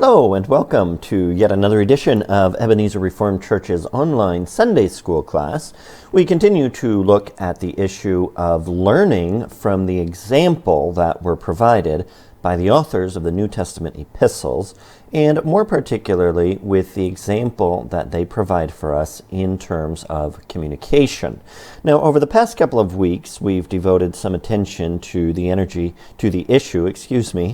Hello and welcome to yet another edition of Ebenezer Reformed Church's online Sunday school class. We continue to look at the issue of learning from the example that were provided by the authors of the New Testament epistles, and more particularly with the example that they provide for us in terms of communication. Now, over the past couple of weeks, we've devoted some attention to the issue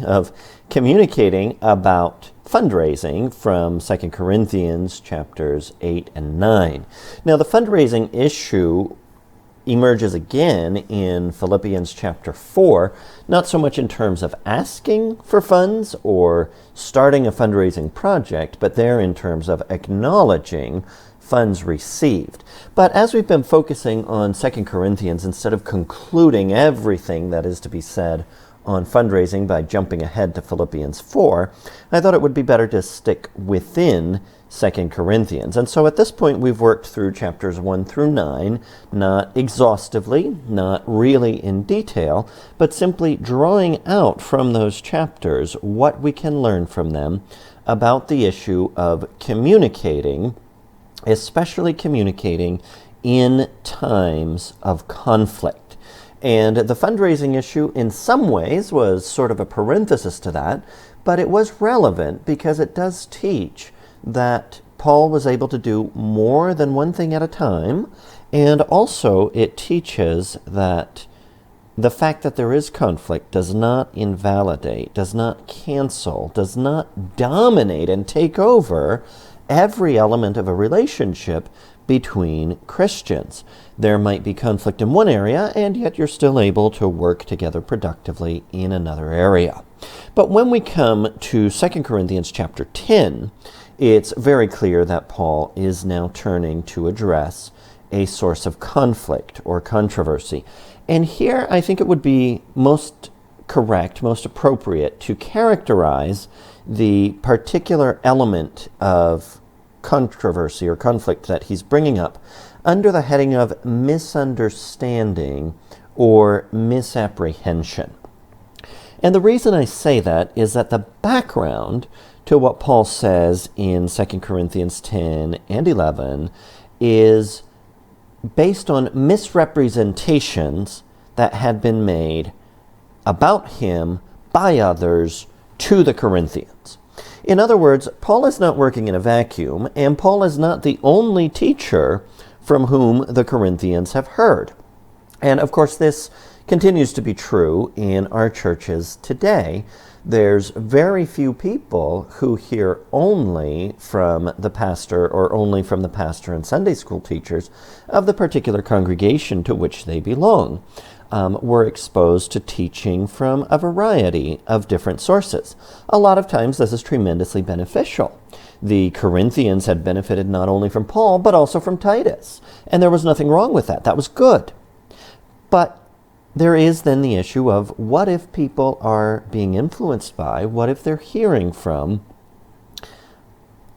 of communicating about fundraising from 2 Corinthians chapters 8 and 9. Now, the fundraising issue emerges again in Philippians chapter 4, not so much in terms of asking for funds or starting a fundraising project, but there in terms of acknowledging funds received. But as we've been focusing on 2 Corinthians, instead of concluding everything that is to be said on fundraising by jumping ahead to Philippians 4, I thought it would be better to stick within 2 Corinthians. And so at this point we've worked through chapters 1 through 9, not exhaustively, not really in detail, but simply drawing out from those chapters what we can learn from them about the issue of communicating, especially communicating in times of conflict. And the fundraising issue in some ways was sort of a parenthesis to that, but it was relevant because it does teach that Paul was able to do more than one thing at a time, and also it teaches that the fact that there is conflict does not invalidate, does not cancel, does not dominate and take over every element of a relationship between Christians. There might be conflict in one area, and yet you're still able to work together productively in another area. But when we come to 2 Corinthians chapter 10, it's very clear that Paul is now turning to address a source of conflict or controversy. And here I think it would be most correct, most appropriate to characterize the particular element of controversy or conflict that he's bringing up under the heading of misunderstanding or misapprehension. And the reason I say that is that the background to what Paul says in 2 Corinthians 10 and 11 is based on misrepresentations that had been made about him by others to the Corinthians. In other words, Paul is not working in a vacuum, and Paul is not the only teacher from whom the Corinthians have heard. And of course, this continues to be true in our churches today. There's very few people who hear only from the pastor or only from the pastor and Sunday school teachers of the particular congregation to which they belong. We're exposed to teaching from a variety of different sources. A lot of times this is tremendously beneficial. The Corinthians had benefited not only from Paul, but also from Titus. And there was nothing wrong with that. That was good. But there is then the issue of what if people are being influenced by, what if they're hearing from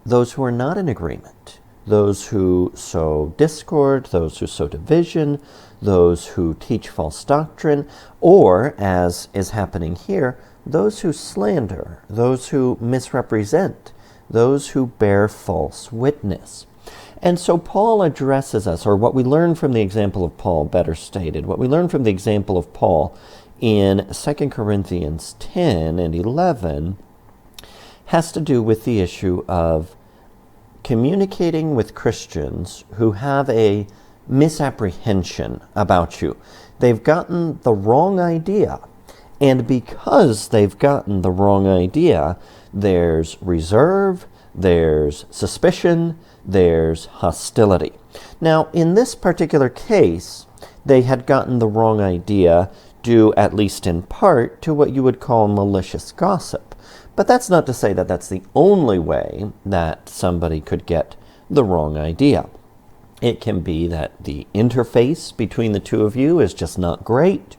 those who are not in agreement, those who sow discord, those who sow division, those who teach false doctrine, or, as is happening here, those who slander, those who misrepresent, those who bear false witness. And so Paul addresses us, or what we learn from the example of Paul, better stated, what we learn from the example of Paul in 2 Corinthians 10 and 11 has to do with the issue of communicating with Christians who have a misapprehension about you. They've gotten the wrong idea. And because they've gotten the wrong idea, there's reserve, there's suspicion, there's hostility. Now, in this particular case, they had gotten the wrong idea due, at least in part, to what you would call malicious gossip. But that's not to say that that's the only way that somebody could get the wrong idea. It can be that the interface between the two of you is just not great.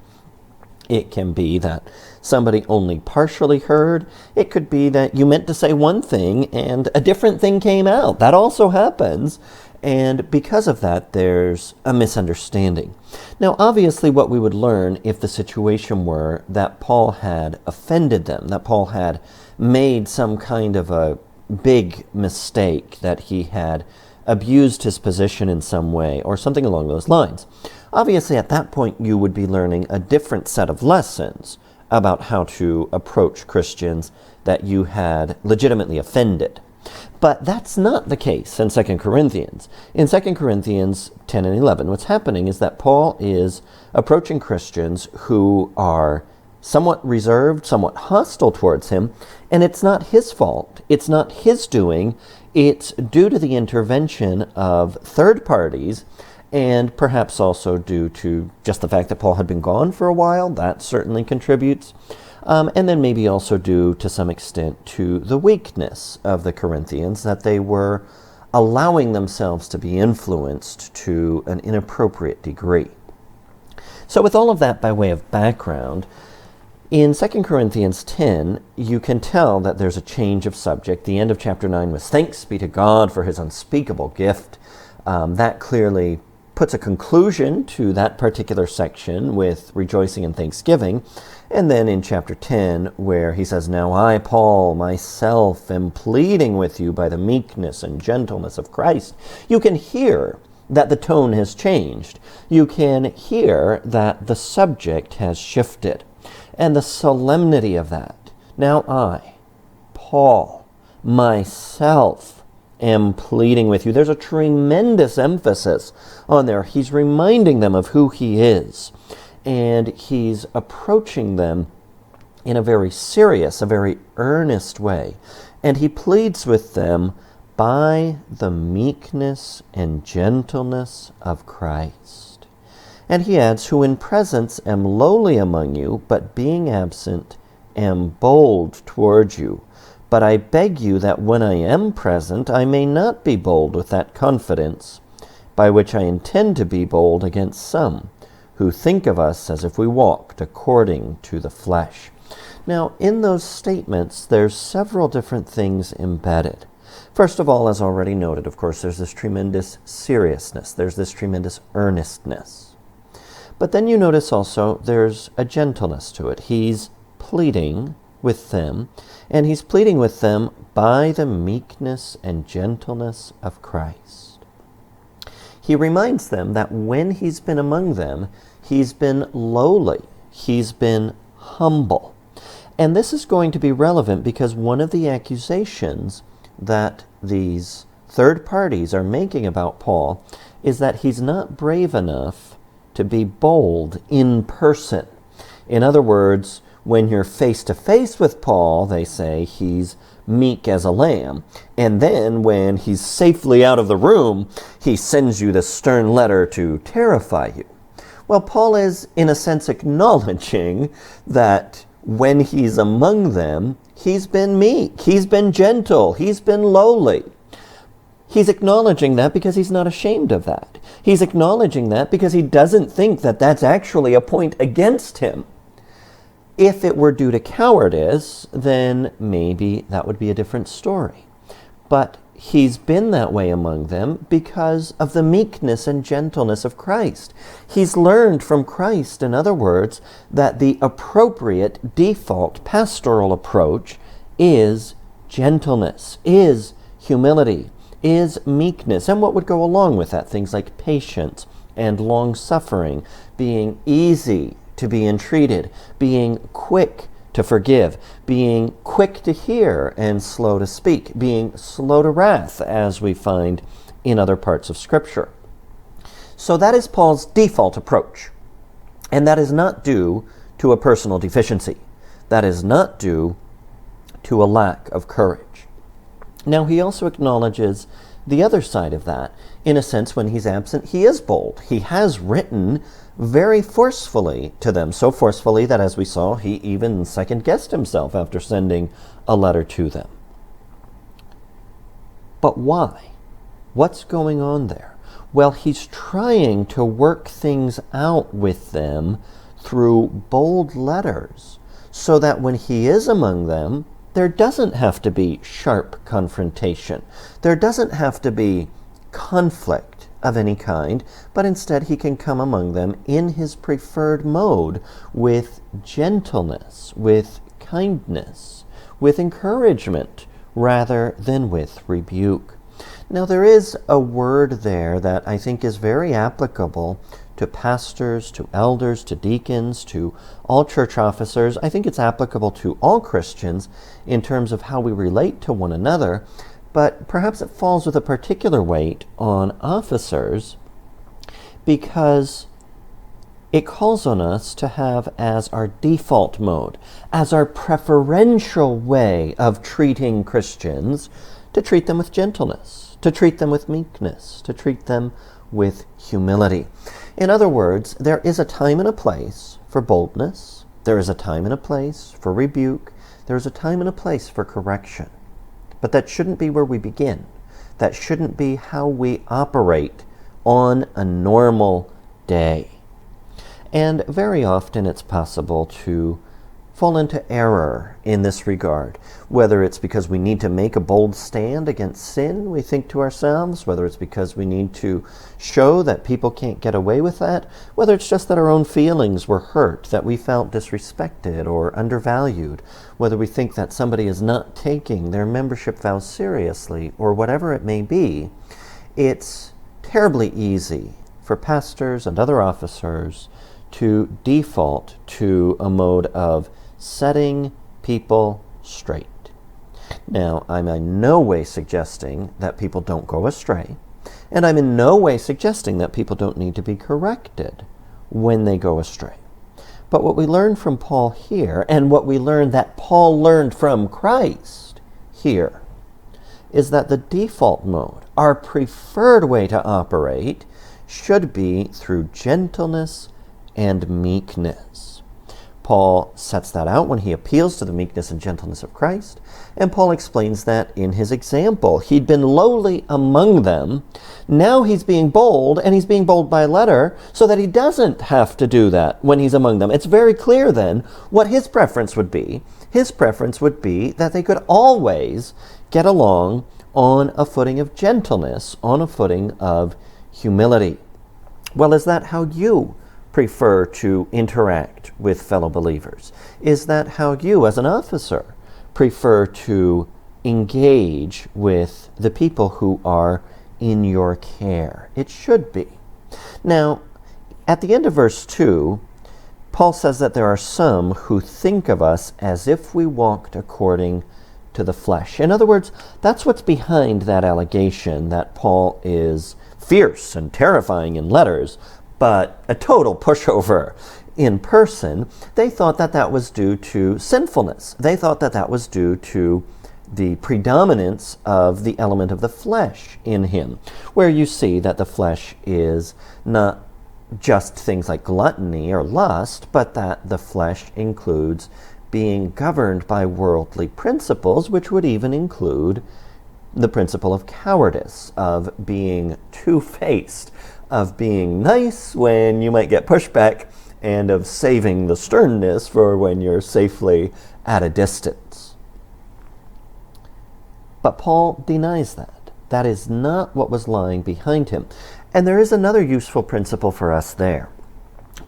It can be that somebody only partially heard. It could be that you meant to say one thing and a different thing came out. That also happens. And because of that, there's a misunderstanding. Now, obviously, what we would learn if the situation were that Paul had offended them, that Paul had made some kind of a big mistake, that he had abused his position in some way, or something along those lines. Obviously, at that point, you would be learning a different set of lessons about how to approach Christians that you had legitimately offended. But that's not the case in 2 Corinthians. In 2 Corinthians 10 and 11, what's happening is that Paul is approaching Christians who are somewhat reserved, somewhat hostile towards him, and it's not his fault. It's not his doing. It's due to the intervention of third parties, and perhaps also due to just the fact that Paul had been gone for a while. That certainly contributes. And then maybe also due to some extent to the weakness of the Corinthians, that they were allowing themselves to be influenced to an inappropriate degree. So with all of that by way of background, in 2 Corinthians 10, you can tell that there's a change of subject. The end of chapter 9 was thanks be to God for his unspeakable gift. That clearly puts a conclusion to that particular section with rejoicing and thanksgiving. And then in chapter 10, where he says, now I, Paul, myself, am pleading with you by the meekness and gentleness of Christ. You can hear that the tone has changed. You can hear that the subject has shifted. And the solemnity of that. Now I, Paul, myself, am pleading with you. There's a tremendous emphasis on there. He's reminding them of who he is. And he's approaching them in a very serious, a very earnest way. And he pleads with them by the meekness and gentleness of Christ. And he adds, who in presence am lowly among you, but being absent am bold toward you. But I beg you that when I am present, I may not be bold with that confidence, by which I intend to be bold against some, who think of us as if we walked according to the flesh. Now, in those statements, there's several different things embedded. First of all, as already noted, of course, there's this tremendous seriousness. There's this tremendous earnestness. But then you notice also there's a gentleness to it. He's pleading with them, and he's pleading with them by the meekness and gentleness of Christ. He reminds them that when he's been among them, he's been lowly, he's been humble. And this is going to be relevant because one of the accusations that these third parties are making about Paul is that he's not brave enough to be bold in person. In other words, when you're face to face with Paul, they say he's meek as a lamb. And then when he's safely out of the room, he sends you this stern letter to terrify you. Well, Paul is, in a sense, acknowledging that when he's among them, he's been meek, he's been gentle, he's been lowly. He's acknowledging that because he's not ashamed of that. He's acknowledging that because he doesn't think that that's actually a point against him. If it were due to cowardice, then maybe that would be a different story. But he's been that way among them because of the meekness and gentleness of Christ. He's learned from Christ, in other words, that the appropriate default pastoral approach is gentleness, is humility, is meekness, and what would go along with that, things like patience and long-suffering, being easy to be entreated, being quick to forgive, being quick to hear and slow to speak, being slow to wrath, as we find in other parts of Scripture. So that is Paul's default approach. And that is not due to a personal deficiency. That is not due to a lack of courage. Now, he also acknowledges the other side of that. In a sense, when he's absent, he is bold. He has written very forcefully to them, so forcefully that, as we saw, he even second-guessed himself after sending a letter to them. But why? What's going on there? Well, he's trying to work things out with them through bold letters, so that when he is among them, there doesn't have to be sharp confrontation. There doesn't have to be conflict of any kind, but instead he can come among them in his preferred mode with gentleness, with kindness, with encouragement, rather than with rebuke. Now there is a word there that I think is very applicable to pastors, to elders, to deacons, to all church officers. I think it's applicable to all Christians in terms of how we relate to one another, but perhaps it falls with a particular weight on officers because it calls on us to have as our default mode, as our preferential way of treating Christians, to treat them with gentleness, to treat them with meekness, to treat them with humility. In other words, there is a time and a place for boldness, there is a time and a place for rebuke, there is a time and a place for correction. But that shouldn't be where we begin. That shouldn't be how we operate on a normal day. And very often it's possible to fall into error in this regard, whether it's because we need to make a bold stand against sin, we think to ourselves, whether it's because we need to show that people can't get away with that, whether it's just that our own feelings were hurt, that we felt disrespected or undervalued, whether we think that somebody is not taking their membership vows seriously, or whatever it may be. It's terribly easy for pastors and other officers to default to a mode of setting people straight. Now, I'm in no way suggesting that people don't go astray, and I'm in no way suggesting that people don't need to be corrected when they go astray. But what we learn from Paul here, and what we learn that Paul learned from Christ here, is that the default mode, our preferred way to operate, should be through gentleness and meekness. Paul sets that out when he appeals to the meekness and gentleness of Christ, and Paul explains that in his example. He'd been lowly among them, now he's being bold, and he's being bold by letter, so that he doesn't have to do that when he's among them. It's very clear then what his preference would be. His preference would be that they could always get along on a footing of gentleness, on a footing of humility. Well, is that how you prefer to interact with fellow believers? Is that how you, as an officer, prefer to engage with the people who are in your care? It should be. Now, at the end of verse 2, Paul says that there are some who think of us as if we walked according to the flesh. In other words, that's what's behind that allegation that Paul is fierce and terrifying in letters, but a total pushover in person. They thought that that was due to sinfulness. They thought that that was due to the predominance of the element of the flesh in him, where you see that the flesh is not just things like gluttony or lust, but that the flesh includes being governed by worldly principles, which would even include the principle of cowardice, of being two-faced, of being nice when you might get pushback, and of saving the sternness for when you're safely at a distance. But Paul denies that. That is not what was lying behind him. And there is another useful principle for us there.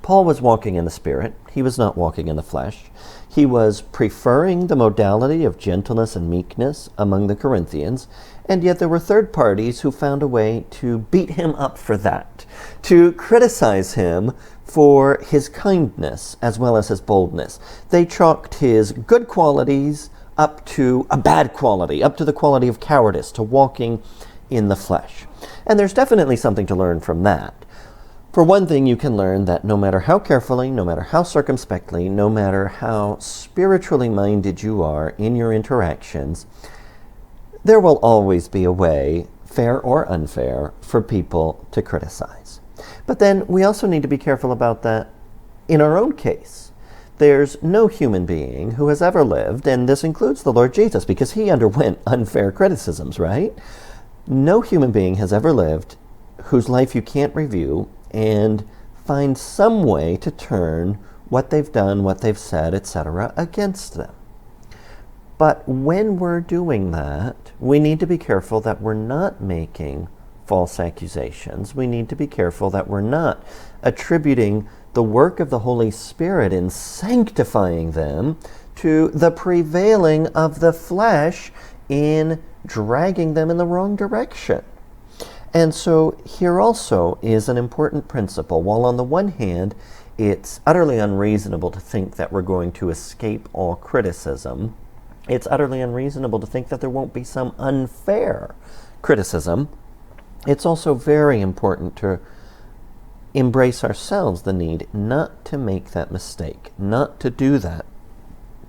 Paul was walking in the Spirit. He was not walking in the flesh. He was preferring the modality of gentleness and meekness among the Corinthians, and yet there were third parties who found a way to beat him up for that, to criticize him for his kindness as well as his boldness. They chalked his good qualities up to a bad quality, up to the quality of cowardice, to walking in the flesh. And there's definitely something to learn from that. For one thing, you can learn that no matter how carefully, no matter how circumspectly, no matter how spiritually minded you are in your interactions, there will always be a way, fair or unfair, for people to criticize. But then we also need to be careful about that in our own case. There's no human being who has ever lived, and this includes the Lord Jesus, because he underwent unfair criticisms, right? No human being has ever lived whose life you can't review and find some way to turn what they've done, what they've said, etc., against them. But when we're doing that, we need to be careful that we're not making false accusations, we need to be careful that we're not attributing the work of the Holy Spirit in sanctifying them to the prevailing of the flesh in dragging them in the wrong direction. And so here also is an important principle. While on the one hand, it's utterly unreasonable to think that we're going to escape all criticism, it's utterly unreasonable to think that there won't be some unfair criticism. It's also very important to embrace ourselves the need not to make that mistake, not to do that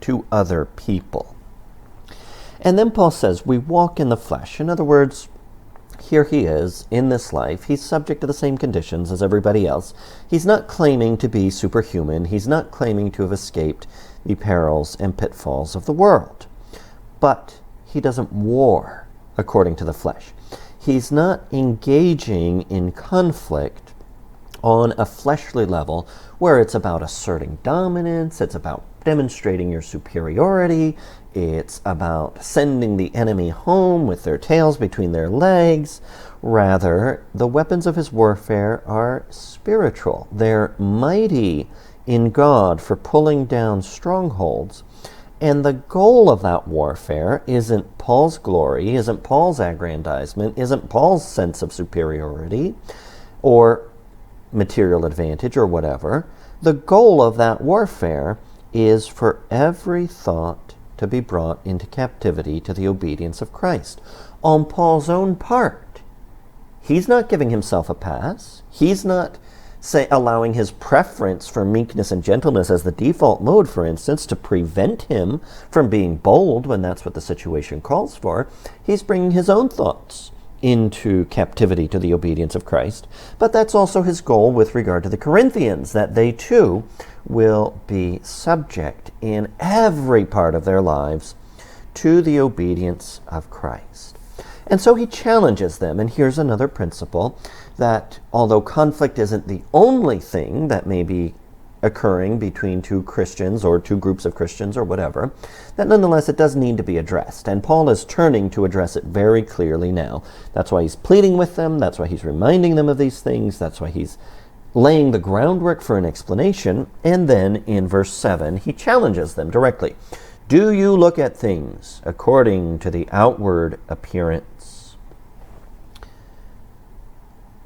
to other people. And then Paul says, we walk in the flesh. In other words, here he is in this life. He's subject to the same conditions as everybody else. He's not claiming to be superhuman. He's not claiming to have escaped the perils and pitfalls of the world. But he doesn't war according to the flesh. He's not engaging in conflict on a fleshly level where it's about asserting dominance, it's about demonstrating your superiority, it's about sending the enemy home with their tails between their legs. Rather, the weapons of his warfare are spiritual. They're mighty in God for pulling down strongholds. And the goal of that warfare isn't Paul's glory, isn't Paul's aggrandizement, isn't Paul's sense of superiority or material advantage or whatever. The goal of that warfare is for every thought to be brought into captivity to the obedience of Christ. On Paul's own part, he's not giving himself a pass. He's not allowing his preference for meekness and gentleness as the default mode, for instance, to prevent him from being bold when that's what the situation calls for. He's bringing his own thoughts into captivity to the obedience of Christ. But that's also his goal with regard to the Corinthians, that they too will be subject in every part of their lives to the obedience of Christ. And so he challenges them, and here's another principle, that although conflict isn't the only thing that may be occurring between two Christians or two groups of Christians or whatever, that nonetheless it does need to be addressed. And Paul is turning to address it very clearly now. That's why he's pleading with them. That's why he's reminding them of these things. That's why he's laying the groundwork for an explanation. And then in verse 7, he challenges them directly. Do you look at things according to the outward appearance?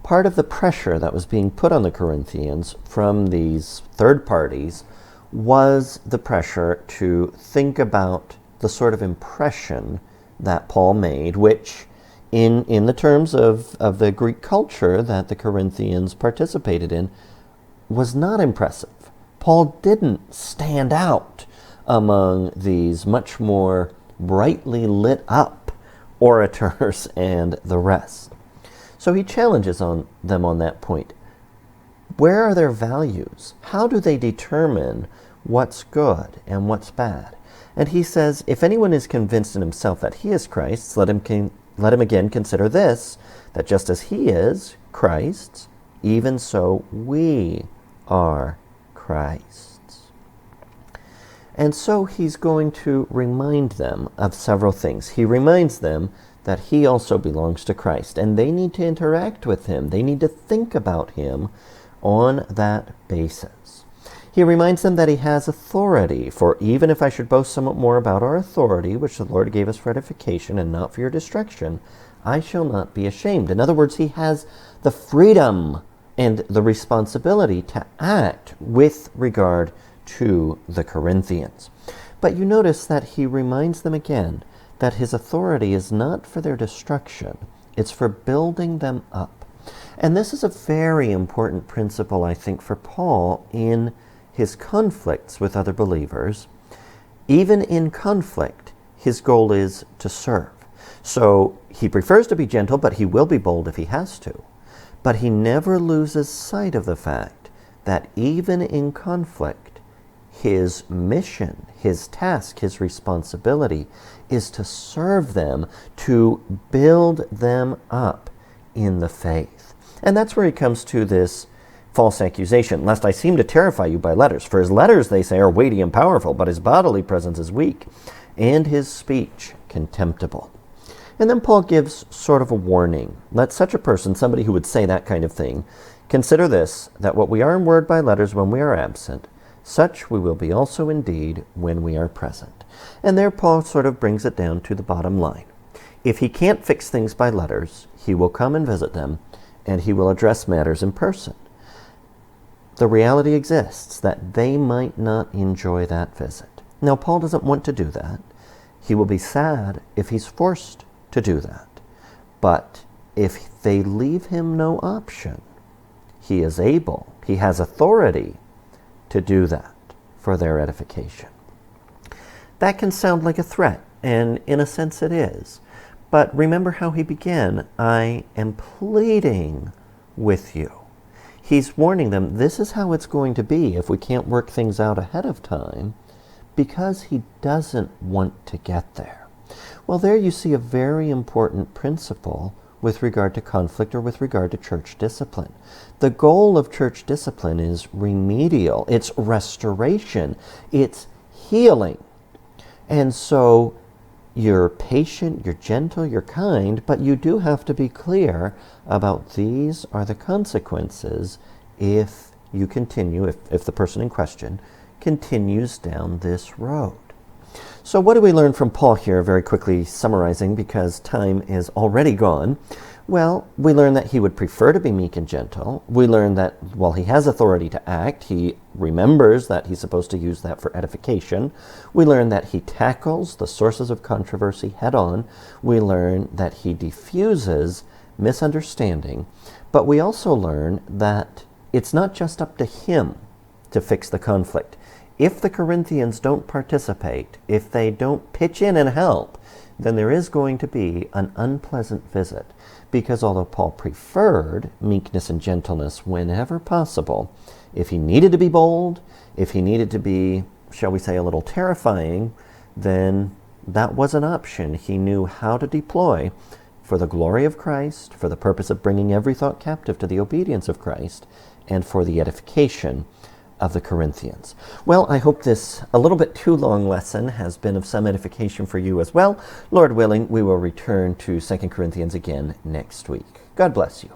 Part of the pressure that was being put on the Corinthians from these third parties was the pressure to think about the sort of impression that Paul made, which in the terms of the Greek culture that the Corinthians participated in was not impressive. Paul didn't stand out among these much more brightly lit up orators and the rest. So he challenges them on that point. Where are their values? How do they determine what's good and what's bad? And he says, if anyone is convinced in himself that he is Christ's, let him again consider this, that just as he is Christ's, even so we are Christ's. And so he's going to remind them of several things. He reminds them that he also belongs to Christ, and they need to interact with him. They need to think about him on that basis. He reminds them that he has authority, for even if I should boast somewhat more about our authority, which the Lord gave us for edification and not for your destruction, I shall not be ashamed. In other words, he has the freedom and the responsibility to act with regard to the Corinthians. But you notice that he reminds them again that his authority is not for their destruction, it's for building them up. And this is a very important principle, I think, for Paul in his conflicts with other believers. Even in conflict, his goal is to serve. So he prefers to be gentle, but he will be bold if he has to. But he never loses sight of the fact that even in conflict, his mission, his task, his responsibility is to serve them, to build them up in the faith. And that's where he comes to this false accusation, lest I seem to terrify you by letters. For his letters, they say, are weighty and powerful, but his bodily presence is weak, and his speech contemptible. And then Paul gives sort of a warning. Let such a person, somebody who would say that kind of thing, consider this, that what we are in word by letters when we are absent, such we will be also indeed when we are present. And there Paul sort of brings it down to the bottom line. If he can't fix things by letters, he will come and visit them, and he will address matters in person. The reality exists that they might not enjoy that visit. Now, Paul doesn't want to do that. He will be sad if he's forced to do that. But if they leave him no option, he is able, he has authority to do that for their edification. That can sound like a threat, and in a sense it is. But remember how he began, I am pleading with you. He's warning them, this is how it's going to be if we can't work things out ahead of time, because he doesn't want to get there. Well, there you see a very important principle with regard to conflict or with regard to church discipline. The goal of church discipline is remedial, it's restoration, it's healing. And so you're patient, you're gentle, you're kind, but you do have to be clear about these are the consequences if you continue, if the person in question continues down this road. So what do we learn from Paul here, very quickly summarizing because time is already gone? Well, we learn that he would prefer to be meek and gentle. We learn that while he has authority to act, he remembers that he's supposed to use that for edification. We learn that he tackles the sources of controversy head on. We learn that he diffuses misunderstanding. But we also learn that it's not just up to him to fix the conflict. If the Corinthians don't participate, if they don't pitch in and help, then there is going to be an unpleasant visit. Because although Paul preferred meekness and gentleness whenever possible, if he needed to be bold, if he needed to be, shall we say, a little terrifying, then that was an option he knew how to deploy for the glory of Christ, for the purpose of bringing every thought captive to the obedience of Christ, and for the edification of the Corinthians. Well, I hope this a little bit too long lesson has been of some edification for you as well. Lord willing, we will return to 2 Corinthians again next week. God bless you.